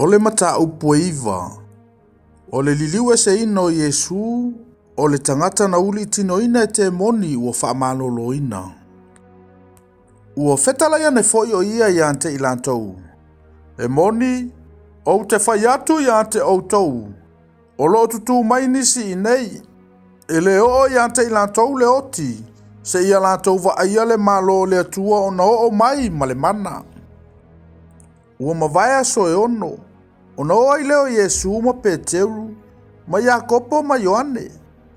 O le mata upu iwa, o le liliu se ino Yesu, o le tangata na uli tino ina te moni ua whaamalolo ina. Ua whetala ia ne foi o ia ia ante ilantou. E moni, o te whai atu ia ante outou. O lo tutu mai nisi inei. E le o ia ante ilantou le oti. Se ia lantou va aia le malo le atua o na o mai ma le mana. Ua mawaya so e ono. O na o ai leo Yesu ma Peteru. Ma Iakopo ma Ioane.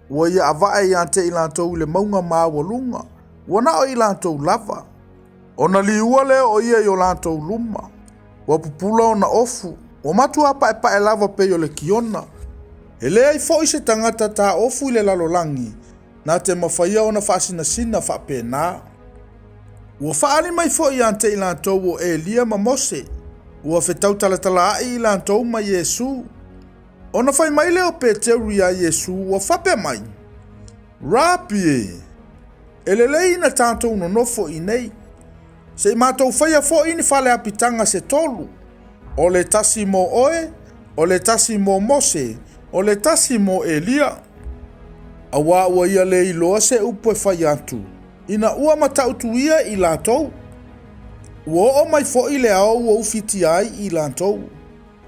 Ua ia avae ia ante ilantou le maunga maa walunga. Ua na o ilantou lava. O na liua leo o ia i lantou luma. Ua pupula o na ofu. Ua matua pa e pa e lava pe o le kiona. E lea i fo se tangata ta ofu i le lalolangi. Na te mawhaia o na whaasina sina wha pēnā. Ua whaani mai fo i ante ilantou o Elia ma Mose. Ua whetau talatala ai ilantou ma Yesu. O na whai mai leo Peteru ia Yesu ua whape mai. Rapi e. Elelei na tātou no nofo i nei. Se i mātou whaia fo ini whale apitanga se tolu. O le tasi mo oe, o le tasi mo Mose, o le tasi mo Elia. Awa ua ia le iloa se upo e whai atu. Ina ua matautu ia i lātou. Ua o mai fo i le ao ua ufiti ai i lātou.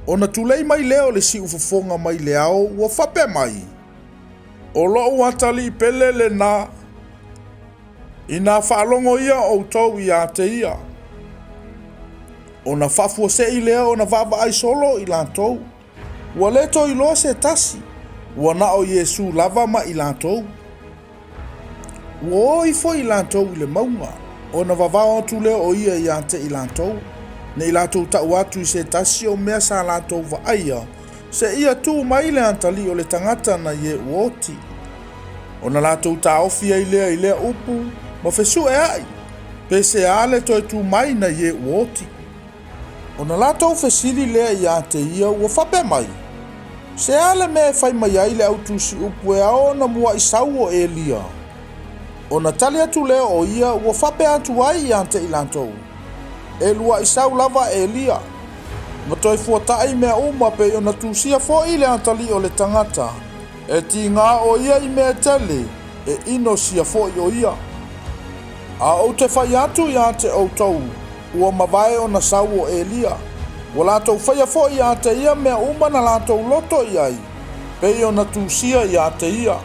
O na tulei mai leo le si ufafonga mai le ao ua whape mai. O loo watali pele le na. Ina whaalongo ia o tau i a te ia. O na whafua se i leo o na vava ai solo i lātou. Ua leto i loa se tasi. Ua na o Yesu lava ma i lātou. Ua o i fo i lātou i le maunga. O na vavao atu leo o ia i ante i lātou. Ne i lātou tau atu i se tasi o mea sa lātou va aia. Se ia tu mai le antali o le tangata na ye uoti. O na lātou ta ofia i lea upu. Ma fesu e ai, pe se ale toi tu mai na ye uoti. O na lātou fesiri lea i a te ia ua whape mai. Se ale me fai mai ai le autu si upu e ao na mua i sau o Elia. O na tali atu lea o ia ua whape atu ai i ante i lātou. E lua i sau lava Elia. Ma toi fuatai mea uma pe o na tūsia fo i le antali o le tangata. E ti ngā o ia i mea tele, e ino sia fo i o ia. A o te whai atu i ante o tau, ua mawae o na sau o Elia. Ua lātou whaia fo i ante ia mea uma na lātou loto i ai, pei o na tūsia i ante ia.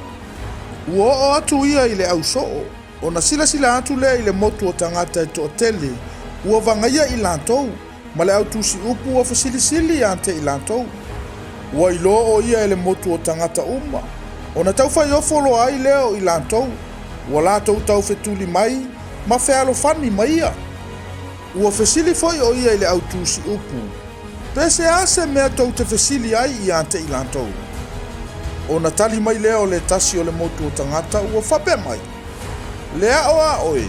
Ua o atu ia i le au soo, o na sila atu lea i le motu o tangata e to tele, ua vangaia i lātou, ma le au tūsi upu ua fasilisili i ante i lātou. Ua ilo o ia i le motu o tangata uma, o na tau whai ofolo ai leo i lātou, ua lātou tau fetuli mai, ma fealo fani mai ia. Ua fesili foi o ia i le au tūsi upu. Pese ase mea tau te fesili ai i ante i lātou. O na tali mai leo le tasi o le motu o tangata ua whape mai. Lea oa oe.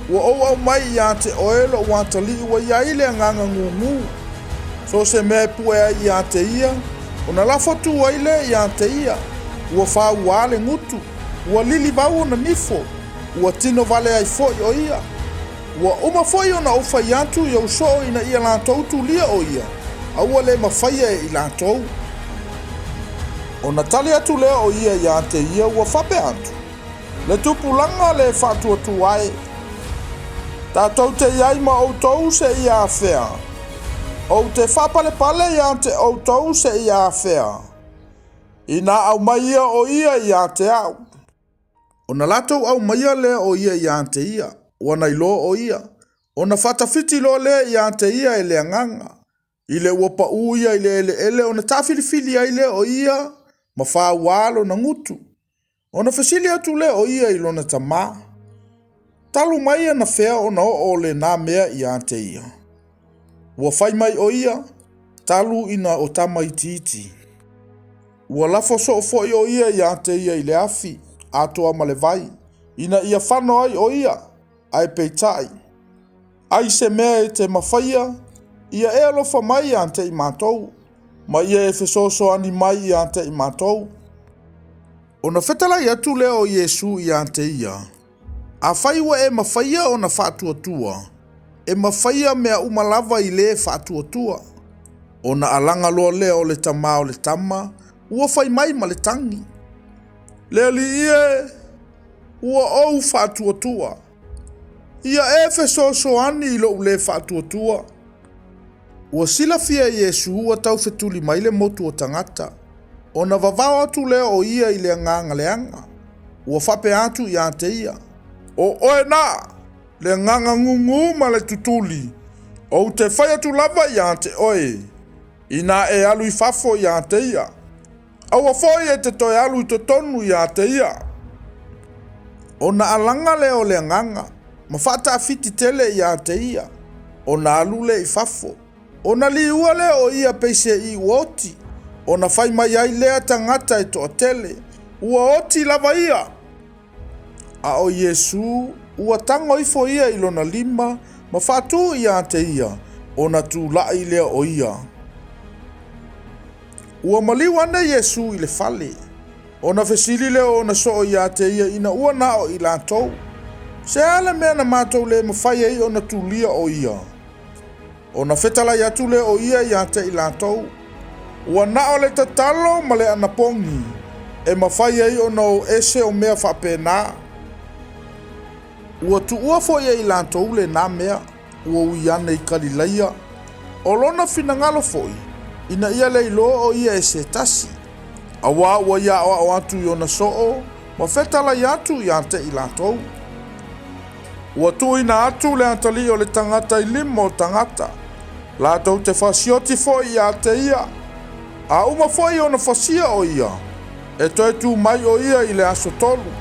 Ua au mai i ante oelo ua tali ua iai le nganga ngungu. So se mea pue ai i ante ia. O na lafotu ai le i ante ia. Ua wha uale ngutu. Ua lili vau na nifo. Ua tino vale ai foi o ia. Ua uma foi o na ufa i atu i au soo ina ia lātou tu lia o ia. Aua le mawhaia i lātou. O na tali atu leo o ia i ante ia ua whape atu. Le tupulanga le whātua tu ai. Tātou te iai ma o tou se ia a whea. O te whapale pale i ante o tou se ia a whea. Ina au maia o ia i ante au. O na lātou au maia lea o ia i ante ia, o na ilo o ia. O na whatawhiti lo lea i ante ia e lea nganga. I le uapa uia i le ele o na tawhilifili ai lea o ia, ma wha walo na ngutu. O na fasili atu lea o ia i lo na tamā. Talu mai na whea o na o le nā mea i ante ia. Ua whai mai o ia, talu ina o tamai titi. Ua lafo so o foi o ia i ante ia i le afi. Atoa ma le vai. Ina ia whano ai o ia. Ai peitai. Ai se mea e te mawhaia. Ia e alofa mai ante i mātou. Ma ia e fesoso ani mai ante i mātou. O na whetala i atu leo o Yesu i ante ia. A whaiwa e mawhaia o na whātua tua. E mawhaia mea umalava i le whātua tua. Ona alanga loa lea o le tama o le tama, ua fai mai ma le tangi. Le li ie, ua ou whātuatua. Ia e so ani I lo le whātuatua. Ua sila fia Yesu ua tau whetuli mai le motu o tangata. Ona vavao atu lea o ia I le nganga leanga. Ua whape atu I ante ia. O oe na, le nganga ngungu ma le tutuli. O te whai atu lava I ante oe. Ina e alu I fafo I ante ia. Aua foi e te toi alu I to tonu I ante ia. Ona alanga leo le nganga. Ma whata afiti tele I ante ia. Ona alu le I fafo. Ona li ua le o ia peise I uoti. Ona whai mai ai lea tangata e to tele. Ua oti lava ia. A o Yesu, ua tango ifo ia ilona lima, ma whatu I ante ia. Ona tu lai lea o ia. Ua maliwana Yesu I le fale. Ona fesili leo ona so I ante ia ina ua nao I lantou. Se ale mea na mātou le mawhai ei ona tu lia o ia. Ona fetala yatu le o ia I ante I lantou. Ua nao le tatalo ma le anapongi. E mawhai ei ona o ese o mea whapena. Ua tu ua fo ia I lantou le nā mea. Ua uiane I Kalileia. O lona finangalo foi. Ina ia le ilo o ia e se tasi. Awa ua ia o atu I ona soo. Ma fetala yatu I ante I lantou. Ua tu ina atu le antali o le tangata I limo o tangata. La tau te fasioti fo I ante ia. A uma fo I ona fasia o ia. E toi tu mai o ia I le aso tolu.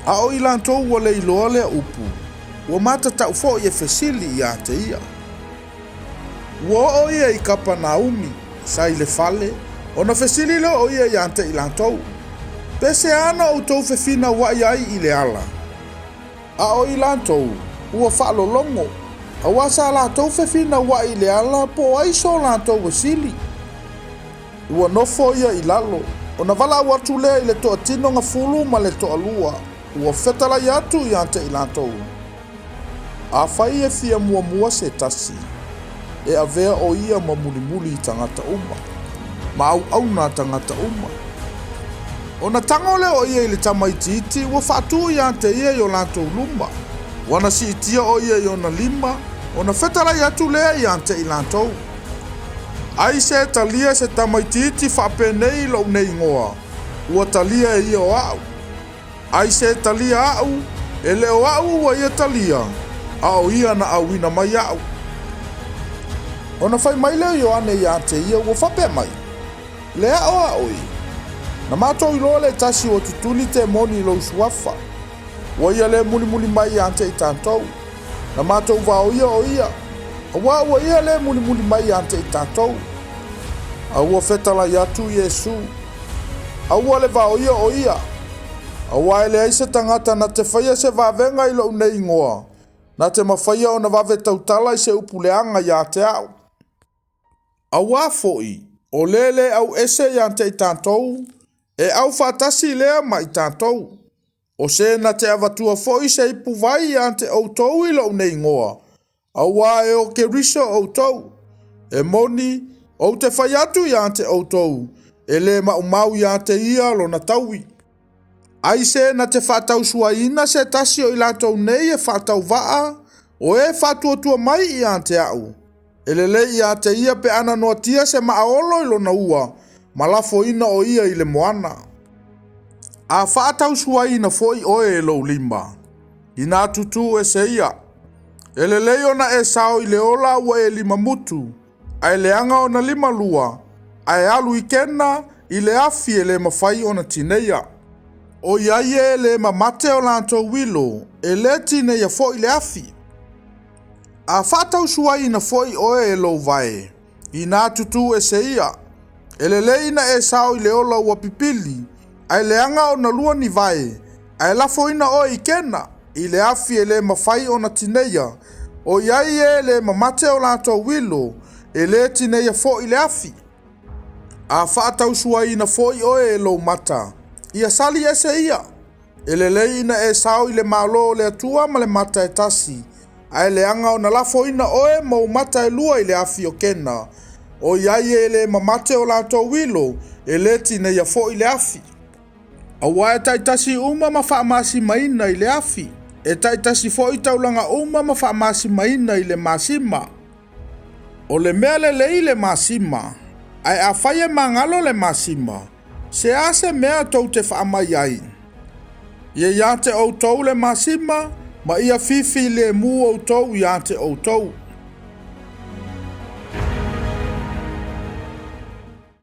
A o I lantou ua le iloa le upu. Ua mata tau fo I e fesili I ante ia. Ua o ia I kapa Naomi. Sa I le fale. Ona fesili le o ia I ante I lantou. Pese ana o tau fefina wai ai I le ala. A o I lantou, ua whaalo longo. A wasa la tau fefina wa I le ala po ai so lantou wasili. Ua nofo ia I lalo. Ona wala watu lea I le toa tino nga fulu ma le toa lua. Ua fetala yatu I ante I lantou. A whai e fia mua mua se tasi. E a vea o ia ma muli muli I tangata uma. Ma au au na tangata uma. Ona tango le o ia I le tamaitiiti, ua whatu I ante ia I o lantou luma. Wana si itia o ia I ona lima, ona fetala yatu lea I ante I lantou. Ai se talia se tamaitiiti whapenei lo nei ngoa. Ua talia e ia o au. Ai se talia au, e le o au ua ia talia. A o ia na awina mai au. Ona whai mai leo Ioane I ante ia ua whape mai. Lea o aoi. Na mātou I loa le tasi o tutuli te moni lo suafa. Wa ia le muli muli mai ante I tātou. Na mātou vao ia o ia. Awa ua ia le muli muli mai ante I tātou. Awa fetala yatu Yesu. Awa le vao ia o ia. Awa ele aise tangata na te whaia se vavenga I lo nei ngoa. Na te mawhaia o na vave tautala I se upuleanga ia te au. Awa foi. O lele au ese I ante I tātou. E au whatasi lea mai tātou. O se na te avatua foi se I puvai I ante au tou I lo nei ngoa. Awa e o ke riso au tou. E moni, o te whaiatu I ante au tou. E le mau I ante ia lo na taui. Ai se na te whatau suaina se tasi o I latou nei e whatau waa. O e whatuatua mai I ante au. E lele I ante ia pe ana noa tia se maaolo I lo na ua. Malafo ina o ia I le moana. A whaatau suaina foi oe e lo lima. Ina tutu e se ia. E le leo na e sao I le ola ua e lima mutu. A e leanga o na lima lua. A e alu I kena I le afi e le mawhai o na tineia. O iai e le mamate o lantou wilo. E le tineia foi le afi. A whaatau suaina foi oe e lo vai. Ina tutu e se ia. E le leina e sao I le ola ua pipili. A e leanga o na lua ni vai. A e lafo ina o I kena. I le afi e le mawhai o na tineia. O iai e le mamate o lantou wilo. E le tineia fo I le afi. A whaatau suaina foi oe e lo mata. Ia sali e se ia. E le leina e sao I le malo le atua ma le mata e tasi. A e leanga o na lafo ina oe mo mata e lua I le afi o kena. o iai e le mamate o lātou wilo e le tina ia fo i le afi. Awa e taitasi uma ma whaamasi maina i le afi. E taitasi fo i taulanga uma ma whaamasi maina i le masima. O le mea le le masima, ai a whaia mangalo le masima, se ase mea tau te whaamai ai. Ia te o tau le masima, ma ia fifi le mu o tau ia te o tau.